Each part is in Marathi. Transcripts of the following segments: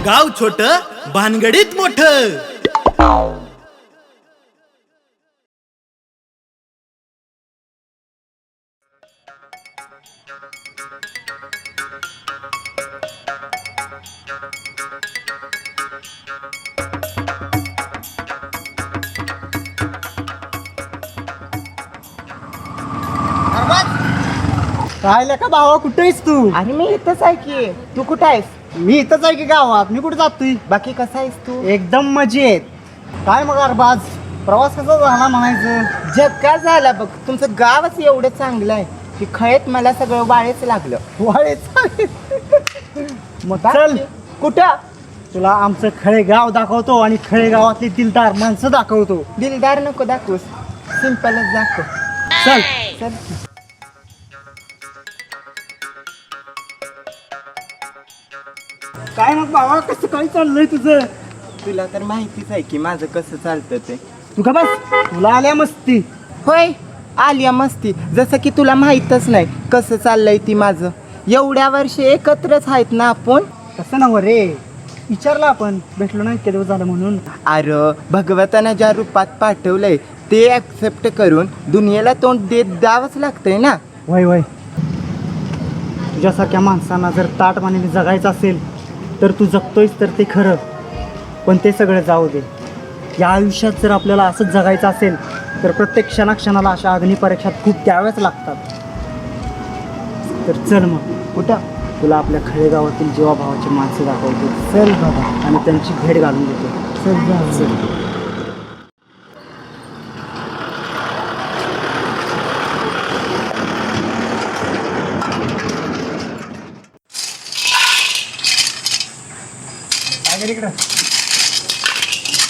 गाव छोट भानगडीत मोठं. राहिल्या का भावा, कुठे आहेस तू? अरे मी इथंच आहे की. तू कुठं आहेस? मी इथंच आहे की गावात. मी कुठे जातोय? बाकी कसा आहेस तू? एकदम मजेत. काय मग अरबाज, प्रवास कसा झाला म्हणायचं? जगकार झाला बघ. तुमचं गावच एवढं चांगलं आहे की खळेत मला सगळं वाळेच लागलं. वाळेच. मग चल, कुठं? तुला आमचं खळे गाव दाखवतो आणि खळे गावातली दिलदार माणसं दाखवतो. दिलदार नको दाखवूस, सिंपलच दाखव. चल. चल. काय मग भावा, कसं काय चाललंय तुझं? तुला तर माहितीच आहे की माझं कसं चालतं ते. तू का बस, तुला आल्या मस्ती. होय, आलिया मस्ती. जसं की तुला माहीतच नाही कसं चाललंय ती माझं. एवढ्या वर्षी एकत्रच आहेत ना आपण. तसं नव्ह रे, विचारलं आपण, भेटलो नाही इतके दिवस झालं म्हणून. अरे भगवतानं ज्या रूपात पाठवलंय ते ॲक्सेप्ट करून दुनियेला तोंड देत द्यावंच लागतंय ना. वय वय, तुझ्यासारख्या माणसांना जर ताटमानेने जगायचं असेल तर तू जगतोयस तर ते खरं, पण ते सगळं जाऊ दे. या आयुष्यात जर आपल्याला असंच जगायचं असेल तर प्रत्येक क्षणाक्षणाला अशा अग्निपरीक्षात खूप द्याव्याच लागतात. तर चल मग, कुठं? तुला आपल्या खळेगावातील जीवाभावाची माणसं दाखवतो. चल बाबा, आणि त्यांची भेट घालून देतो. चल.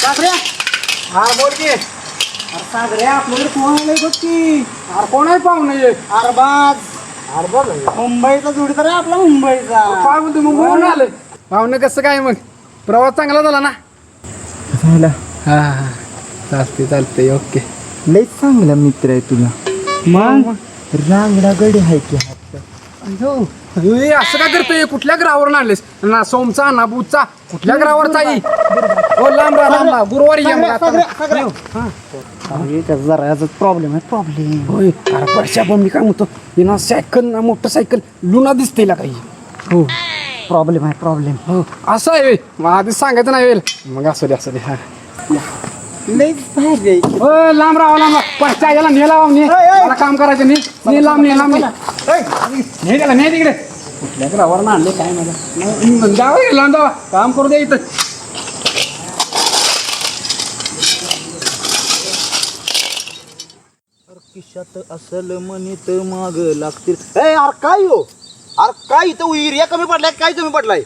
सागऱ्या, हा बोल की. अरे सागऱ्या, आपल्याकडे कोण आलंय बघ की. अरे कोण आहे पाहुणे? अरबाज. मुंबईचा जोडीदार आहे आपला, मुंबईचा. काय म्हणतो मुंबईवरून आलं पाहुणं? कसं काय मग, प्रवास चांगला झाला ना? झाला. हा चालते ओके. लयच चांगला मित्र आहे तुला. मग रांगडा गडी आहे की हात. हे असं काय करतोय? कुठल्या ग्रहावरून आणलेस ना? सोमचा ना बुधचा? कुठल्या ग्रहावरचा आहे? हो लांब राहा, गुरुवारी या मग आता. जरा प्रॉब्लेम आहे, प्रॉब्लेम. होय, अरे परशा पण मी काय म्हणतो, ना सायकल ना मोटरसायकल लुना दिसते ना काही. हो, प्रॉब्लेम आहे, प्रॉब्लेम. हो असं आहे. मग आधीच सांगायचं नाही वेळ. मग असू दे हा. लयच भारी आहे. हो लांब राहा परशा याला ने लावा. मला काम करायचं ने लांब ने त्याला ने तिकडे. कुठल्या ग्रहावर आणले काय मला? जावा लांब जावा, काम करू द्या इथं. खिशात असल म्हणित माग लागतील. अरे काय हो, अरे काय इथं युरिया कमी पडलाय, काय कमी पडलाय?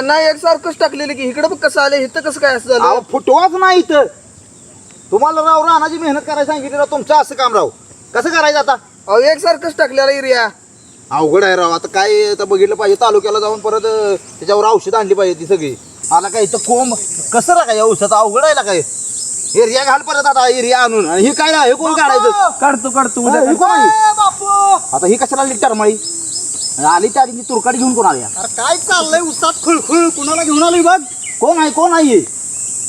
नाही एकसारखंच टाकलेलं की. इकडं बघ कसं आलं, इथं कसं काय असं झालं? अहो फुटवाच नाही इथं. तुम्हाला राव रानाची मेहनत करायला सांगितली राव, तुमचं असं काम राव कसं करायचं आता? अहो एकसारखंच टाकलेलं एरिया. अवघड आहे राव. आता काय आता बघितलं पाहिजे, तालुक्याला जाऊन परत त्याच्यावर औषध आणली पाहिजे ती सगळी. आला काय इथं कोंब कसं राखाय औषध? अवघड आहे ना काय. एरिया घाल परत आता, एरिया आणून. आणि हे काय हे कोण काढायचं? काढतो हे कोण आहे? आता ही कशाला आली टरमाळी? आली त्या आधी तुरकाडी घेऊन कोण आल्या? अरे काय चाललंय उसात खुळखुळ, कुणाला घेऊन आलोय बघ. कोण आहे?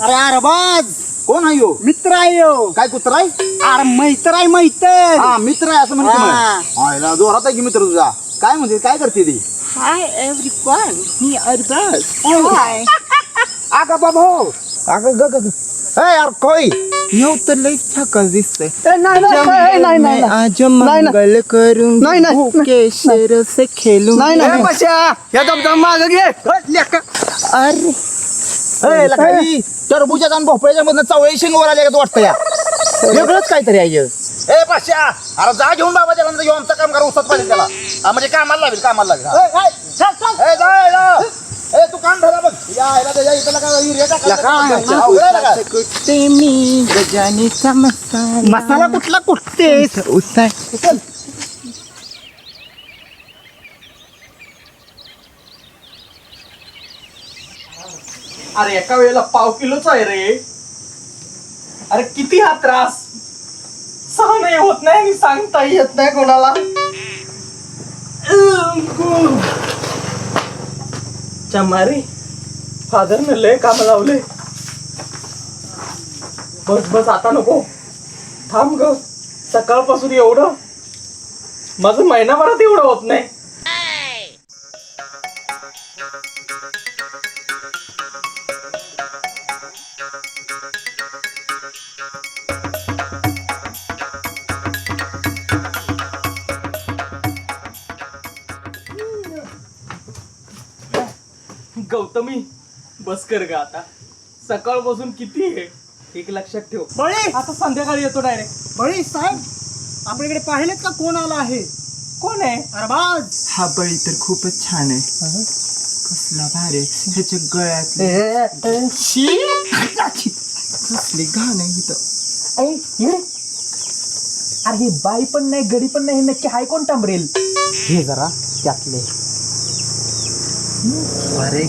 अरे अरबाज, कोण आहे हो? मित्र आहे हो. काय कुत्रा आहे? अरे मैत्र आहे, मैत्र. हा मित्र आहे असं म्हणते. जोरात आहे की मित्र तुझा. काय म्हणते, काय करते ती? हाय एव्हरीवन, मी अरबाज. हाय. आगा बाबा हो. यार कोई येऊ तर लई छकाच दिसतंय. नाही. आज मंगल करून केशर से खेलू. या दमदम मागं घे. अरे टरबूजात आणि भोपळ्याच्या मधनं चवळी शेंगवर आल्या का वाटतं या? वेगळंच काहीतरी आहे. ए पाशा, अरे जा घेऊन बाबा त्याला, घेऊन आमचं काम करा उसात पाहिजे त्याला. म्हणजे कामाला लावेल. ए जा. ए तू काम धरा बघ. कुठे मी गजानीचा मसाला कुठला कुठतेस? उसाय. अरे एका वेळेला पाव किलोच आहे रे. अरे किती हा त्रास सहन होत नाही आणि सांगता येत नाही कोणाला. चमारी फादरनं लय काम लावले. बस बस आता नको, थांब ग. सकाळपासून एवढं माझं महिनाभरात एवढं होत नाही. गौतमी बस कर ग आता. सकाळपासून किती आहे एक लक्षात ठेव. बळी आता संध्याकाळी येतो डायरेक्ट. बळी साहेब, आपल्याकडे पाहिलेत का कोण आला आहे? कोण आहे? अरबाज. हा बळी तर खूपच छान आहे. कसला भारी ह्याच्या गळ्यात कसली घाण आहे इथं. अरे हे बाई पण नाही, गडी पण नाही, नक्की हाय कोण टांबरेल? हे जरा त्यातले. अरे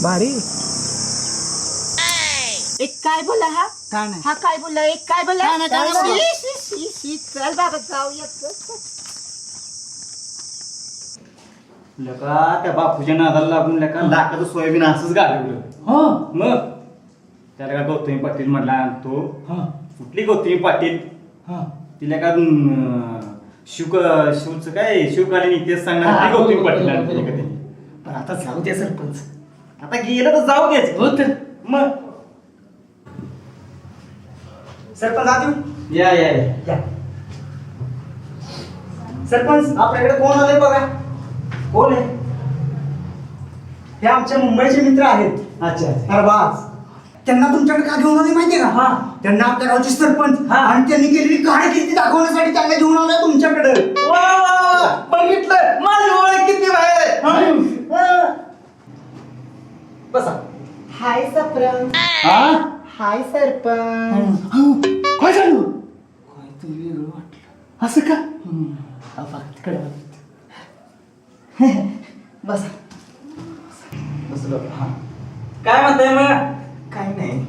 भारी. एक काय बोला हा? काय नाही. हा काय बोला? एक काय बोला? काय नाही, काय नाही. शी, शी, शी. चल बाबा जाऊया. लका त्या बापूच्या नादाला लागून लका लाखाचं सोयाबीन असंच घालवलं. मग त्याला का गौतमी पाटील म्हटला आणतो. कुठली गौतमी पाटील? तिला का शिवचं काय शिवकालीन इतिहास सांगणार गौतमी पाटील आणतो का त्यांनी. पण आता जाऊ दे सरपंच, आता गेलं तर जाऊ द्याच. हो तर मग सरपंच आधी या या या. सरपंच आपल्याकडे कोण आले बघा. कोण आहे? हे आमच्या मुंबईचे मित्र आहेत. अच्छा. अरबाज. त्यांना तुमच्याकडे का घेऊन आले माहितीये का? त्यांना आपल्या गावचे सरपंच आणि त्यांनी केलेली कारकिर्दी दाखवण्यासाठी त्यांना घेऊन आलोय तुमच्याकडे. बघितलं माझी ओळख किती बाहेर. बसा. हाय सरपंच. हाय सरपंच. काय झालं? काय तू वेगळं वाटलं असं का? तिकडे बसा. बसलो. हा काय म्हणताय मग? काय नाही.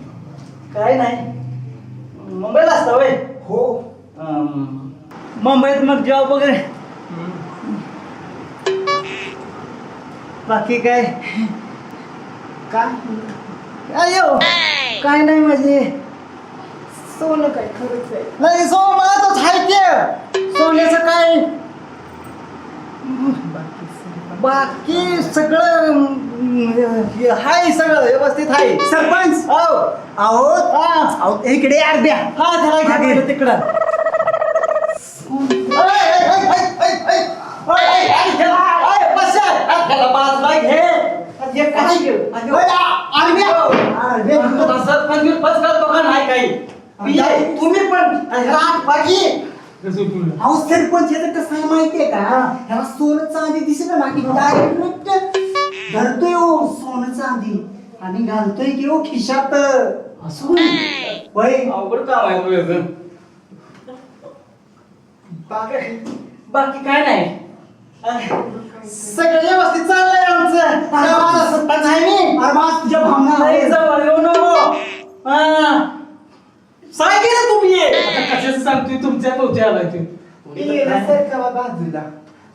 काय नाही. मुंबईला असता वय? हो. मुंबईत मग जॉब वगैरे? बाकी काय? अयो काय नाही म्हणजे सोनं काय खरंच आहे. नाही सोनं आहे ते. सोन्याचं काय बाकी सगळं हाय, सगळं व्यवस्थित आहे. सरपंच अहो इकडे अर्ध्या. हा त्याला घ्या तिकडं. तुम्ही पण अहो सरपंच याचं कसं आहे माहितीये का? ह्याला सोनं चांदी दिसलं ना की डायरेक्ट धरतोय हो सोनं चांदी आणि घालतोय की हो खिशात. असं होय. अवघड काम आहे तुझं. बाकी काय नाही. सगळं व्यवस्थित चाललंय आमचं. सरपंच आहे मी. अरबाज तुझ्या भावना नाही जवळ येऊ नको. सांगितलं तुम्ही कशाच सांगतोय तुमच्या पोहोचे आलाय तुम्ही. बाजूला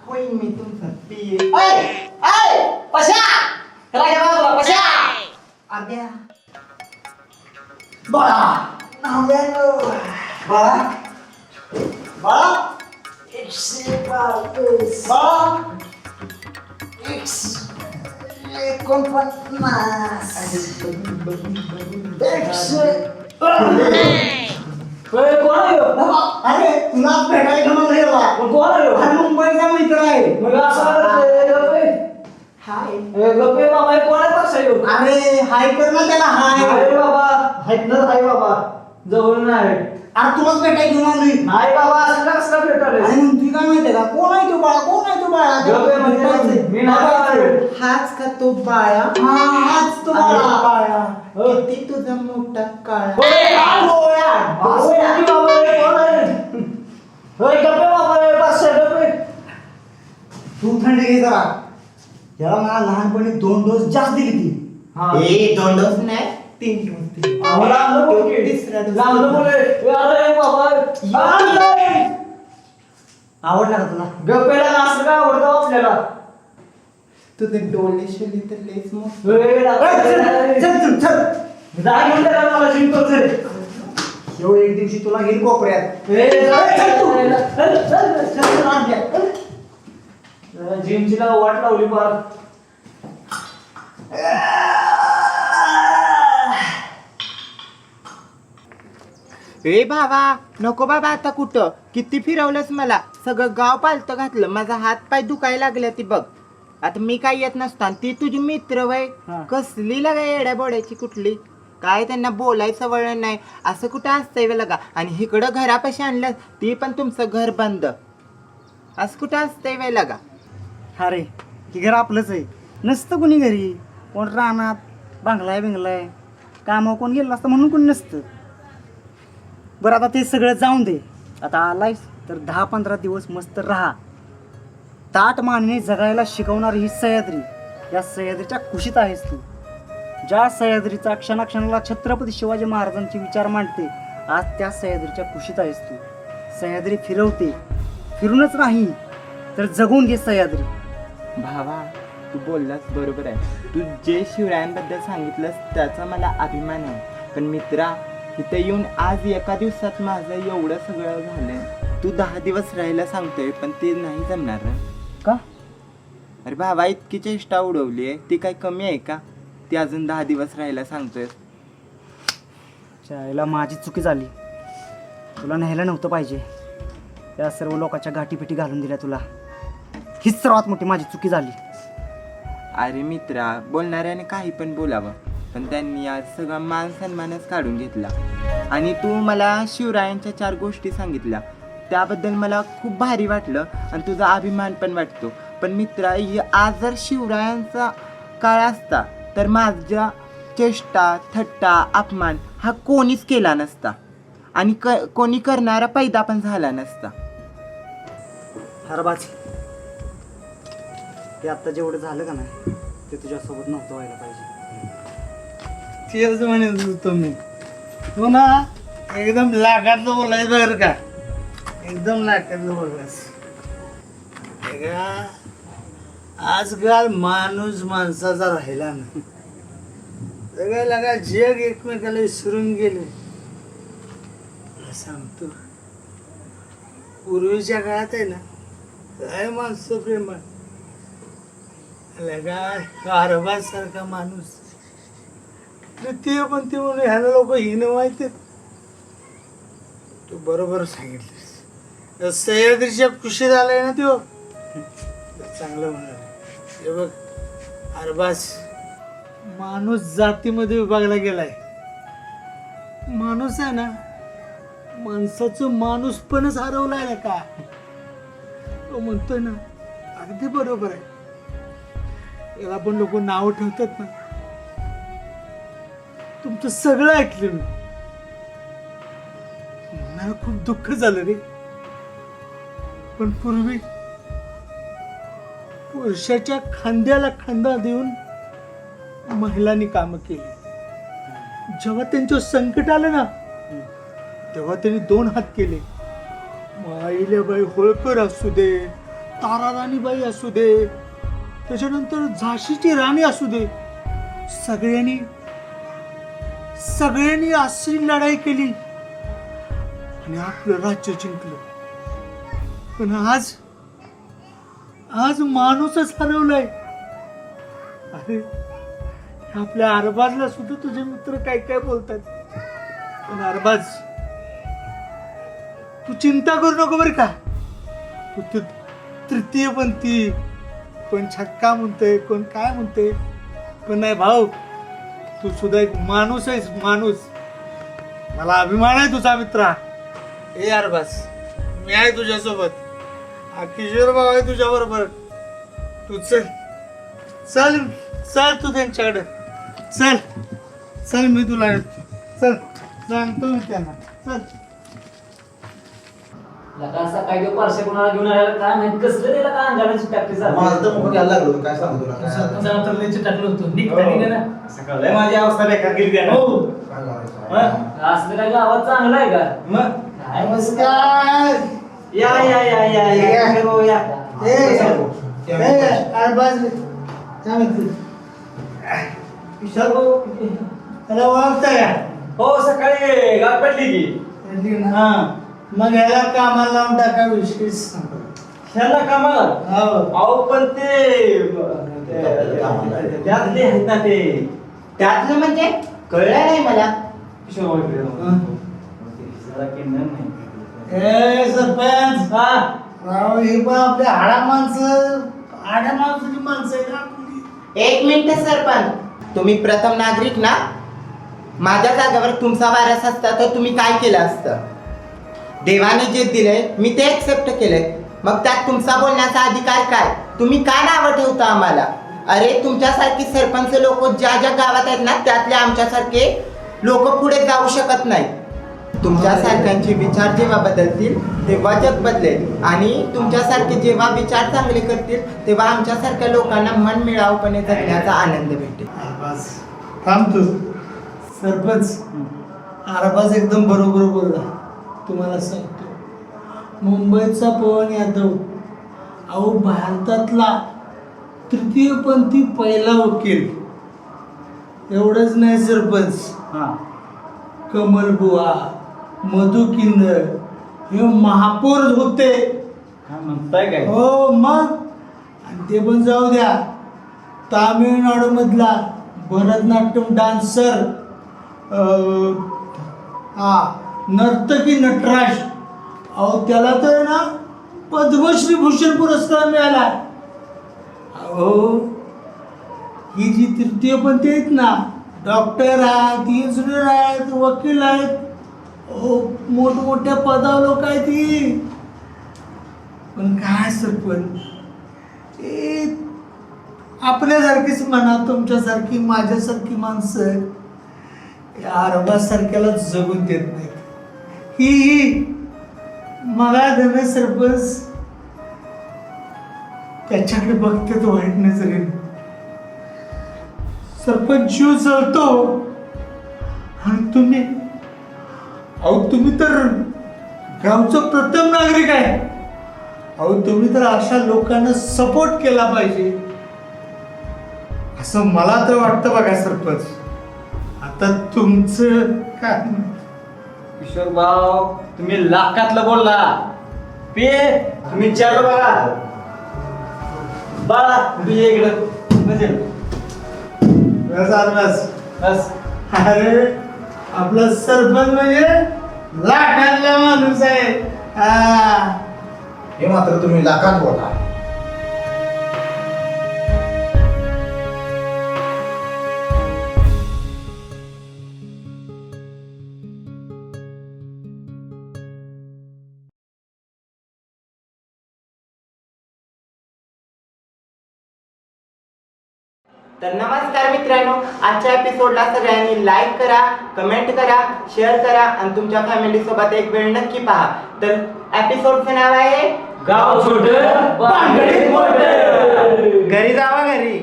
होईन मी तुमचा पिये. बाळा बाळा बाळा 122 बाळा 149 अरे तुला भेटायला घेऊन गेला. कोण आहे? अरे मुंबईचा मित्र आहे. मग असं हाय. गप्पे बाबा कोणा पक्ष येऊ? अरे हाय कर ना त्याला. हाय. अरे बाबा आहेत ना. हाय बाबा जवळ नाही. अरे तुलाच भेटायला घेऊन आलोय. नाही बाबा असं कसं भेटले? आणि म्हणतोय काय माहितीये का? कोण आहे तो बाळा? कोण आहे तो बाळा? मी नाही. हाच का तो बाळा? हाच तो बाळा. किती तुझा मोठा काळा. तू थंड घे जरा. याला मला लहानपणी 2 डोस जास्त दिली ती. 2 डोस नाही 3 डोस दिली. तिसरा डोस. आवडला का तुला? गप्पेला असं का आवडतं आपल्याला? तुझे डोळे शिली तर लेच मग एक दिवशी तुला घेईल कोपऱ्यात. जिमची वाट लावली पार. ए बाबा नको बाबा आता कुठं किती फिरवलंस मला सगळं गाव पालतं घातलं माझा हात पाय दुखायला लागले ती बघ आता मी काय येत नसतो आणि ती तुझी मित्र वय हा. कसली लगा येड्या बोड्याची कुठली काय त्यांना बोलायचं वळण नाही असं कुठं असतंय वे लगा आणि इकडं घरापाशी आणलं ती पण तुमचं घर बंद असं कुठं असतंय वे लगा. अरे ही घर आपलंच आहे नसतं कोणी घरी कोण रानात बांगलाय बिंगलाय कामावर कोण गेलं असतं म्हणून कोणी नसतं. बरं आता ते सगळं जाऊन दे आता आलायस तर 10-15 दिवस मस्त राहा. ताट मानेने जगायला शिकवणारी ही सह्याद्री या सह्याद्रीच्या कुशीत आहेस तू. ज्या सह्याद्रीचा क्षणाक्षणाला छत्रपती शिवाजी महाराजांचे विचार मांडते आज त्या सह्याद्रीच्या कुशीत आहेस तू. सह्याद्री फिरवते फिरूनच नाही तर जगून घे सह्याद्री. भावा तू बोललास बरोबर आहे तू जे शिवरायांबद्दल सांगितलंस त्याचा मला अभिमान आहे पण मित्रा इथं येऊन आज एका दिवसात माझं एवढं सगळं झालंय तू 10 दिवस राहायला सांगतोय पण ते नाही जमणार रे. का अरे भावा इतकी चेष्टा उडवली आहे ती काही कमी आहे का ती अजून 10 दिवस राहायला सांगतोय. शाळेला माझी चुकी झाली तुला न्यायला नव्हतं पाहिजे त्या सर्व लोकांच्या गाठीपिठी घालून दिल्या तुला हीच सर्वात मोठी माझी चुकी झाली. अरे मित्रा बोलणाऱ्याने काही पण बोलावं पण त्यांनी आज सगळा मान सन्मानच काढून घेतला आणि तू मला शिवरायांच्या 4 गोष्टी सांगितल्या त्याबद्दल मला खूप भारी वाटलं आणि तुझा अभिमान पण वाटतो. पण मित्रा आज जर शिवरायांचा काळ असता तर माझ्या चेष्टा थट्टा अपमान हा कोणीच केला नसता आणि कोणी करणारा पैदा पण झाला नसता. हरबाज ते आत्ता जेवढं झालं का नाही ते तुझ्यासोबत नव्हतं व्हायला पाहिजे. तेच म्हणत होतो मी तू ना एकदम लागातलं बोलायचं बरं का एकदम लागातलं बोलायचं आजकाल माणूस माणसाचा राहिला ना सगळं लागा जग एकमेकाला विसरून गेले. तुला सांगतो पूर्वीच्या काळात आहे ना काय माणसं प्रेमळ लगा कारभार सारखा माणूस तृतीय पंथी म्हणून ह्याला लोक हिनं माहिती तू बरोबर सांगितलंस सह्याद्रीच्या कुशीत आलाय ना तो चांगलं म्हणाल. हे बघ अरबाज माणूस जातीमध्ये विभागला गेलाय. माणूस आहे ना माणसाचं माणूसपणच हरवलाय ना का तो म्हणतोय ना अगदी बरोबर आहे. याला पण लोक नाव ठेवतात ना तुमचं सगळं ऐकलं मी मला खूप दुःख झालं रे पण पूर्वी पुरुषाच्या खांद्याला खांदा देऊन महिलांनी कामं केली. जेव्हा त्यांचं संकट आलं ना तेव्हा त्यांनी 2 हात केले. माईलेबाई होळकर असू दे ताराराणीबाई असू दे त्याच्यानंतर झाशीची राणी असू दे सगळ्यांनी अशी लढाई केली आणि आपलं राज्य जिंकलं. पण आज माणूसच हरवलाय. अरे आपल्या अरबाजला सुद्धा तुझे मित्र काय काय बोलतात पण अरबाज तू चिंता करू नको बरं का तू तृतीयपंथी कोण छक्का म्हणतोय कोण काय म्हणतोय पण नाही भाऊ तू सुद्धा एक माणूस आहेस माणूस. मला अभिमान आहे तुझा मित्रा. ए अरबाज मी आहे तुझ्यासोबत किशोर भाऊ आहे तुझ्या बरोबर. तू चल तू त्यांच्याकडे चल मी तुला चल सांगतो मी त्यांना चल. असा काय तो परसे कोणाला घेऊन आला काय माहित कसलं त्याला काय अंगाची टाकली माझं तर मुख घ्यायला लागलो काय सांगू तुला काय तर लयच टाकलं होतं निघता ना सकाळी माझी अवस्था बेकार केली त्यानं. असलं काय आवाज चांगला आहे का मग काय नमस्कार या अरबाज काय म्हणते विशाल भाऊ त्याला ओळखता का? हो सकाळी गाठ पडली की म्हणली ना, हा मग याला कामाला लावून टाका विशेष ह्याला कामाला हो अहो पण ते त्यातले आहेत ना ते त्यातलं म्हणजे कळलं नाही मला. किशोर वगैरे. जरा केंद्र नाही. ए सरपंच हा राव हे पण आपल्या हाडा माणसाची माणसं आहे ना आपली. एक मिनिट सरपंच, तुम्ही प्रथम नागरिक ना, माझ्या जागेवर तुमचा वारस असता तर तुम्ही काय केलं असतं? देवाने जे दिलंय मी ते एक्सेप्ट केलंय, मग त्यात तुमचा बोलण्याचा अधिकार काय? तुम्ही काय नावं ठेवता आम्हाला? अरे तुमच्यासारखी सरपंच लोक ज्या ज्या गावात आहेत ना त्यातले आमच्यासारखे लोक पुढे जाऊ शकत नाहीत. तुमच्यासारख्यांचे विचार जेव्हा बदलतील तेव्हा जग बदलेल, आणि तुमच्यासारखे जेव्हा विचार चांगले करतील तेव्हा आमच्यासारख्या लोकांना मन मिळावपणे जगण्याचा आनंद भेटेल. बस थांब तू सरपंच. आरबाज एकदम बरोबर बोलला. तुम्हाला सांगतो मुंबईचा पवन यादव अहो भारतातला तृतीयपंथी पहिला वकील. एवढंच नाही सरपंच, कमल बुवा, मधु किंदर हे महापौर होते. काय म्हणताय काय? हो मग. आणि ते पण जाऊ द्या, तामिळनाडू मधला भरतनाट्यम डान्सर नर्तकी नटराज, अहो त्याला तर ना पद्मश्री भूषण पुरस्कार मिळाला. अहो ही जी तृतीयपंथी आहेत ना, डॉक्टर आहेत, इंजिनियर आहेत, वकील आहेत, अहो मोठमोठ्या पदावर लोक आहेत ती. पण काय सरपंच ते आपल्यासारखीच म्हणा, तुमच्यासारखी माझ्यासारखी माणसं या अरबासारख्याला जगून देत नाहीत. ही मला धन सरपंच त्याच्याकडे बघते तो वाईट नजरेने. सरपंच जीव जळतो. आणि तुम्ही अहो तुम्ही तर गावचं प्रथम नागरिक आहे. अहो तुम्ही तर अशा लोकांना सपोर्ट केला पाहिजे असं मला तर वाटतं बघा सरपंच. आता तुमचं काय? किशोर भाऊ तुम्ही लाखातलं बोलला. पे तुम्ही चार बघा बाळा तुम्ही इकडं म्हणजे बस. अरे आपला सरपंच म्हणजे लाखातला माणूस आहे. हे मात्र तुम्ही लाखात बोला. तर नमस्कार मित्रांनो, आजच्या एपिसोडला सगळ्यांनी लाईक करा, कमेंट करा, शेअर करा आणि तुमच्या फॅमिली सोबत एक वेळ नक्की पहा. तर एपिसोडचं नाव आहे गाव छोट भानगडीत मोठं. घरी जावा घरी.